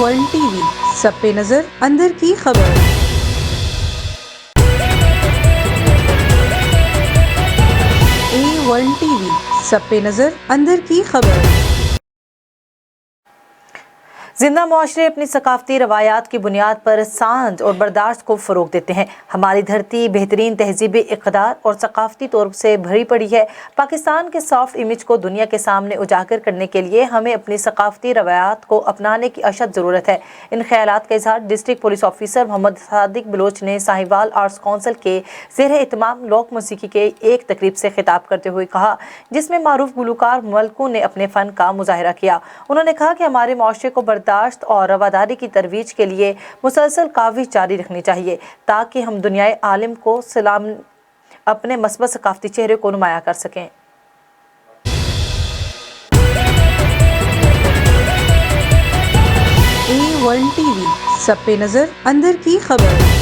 World T V, سب پہ نظر، اندر کی خبر۔ ورلڈ ٹی وی، سب پہ نظر، اندر کی خبر۔ زندہ معاشرے اپنی ثقافتی روایات کی بنیاد پر سانجھ اور برداشت کو فروغ دیتے ہیں۔ ہماری دھرتی بہترین تہذیبی اقدار اور ثقافتی طور سے بھری پڑی ہے۔ پاکستان کے سافٹ امیج کو دنیا کے سامنے اجاگر کرنے کے لیے ہمیں اپنی ثقافتی روایات کو اپنانے کی اشد ضرورت ہے۔ ان خیالات کا اظہار ڈسٹرکٹ پولیس آفیسر محمد صادق بلوچ نے ساہیوال آرٹس کونسل کے زیر اہتمام لوک موسیقی کے ایک تقریب سے خطاب کرتے ہوئے کہا، جس میں معروف گلوکار ملکوں نے اپنے فن کا مظاہرہ کیا۔ انہوں نے کہا کہ ہمارے معاشرے کو برداشت اور رواداری کی ترویج کے لیے مسلسل کاوش جاری رکھنی چاہیے تاکہ ہم دنیائے عالم کو سلام اپنے مثبت ثقافتی چہرے کو نمایاں کر سکیں۔ ورلڈ ٹی وی، سب پہ نظر، اندر کی خبر۔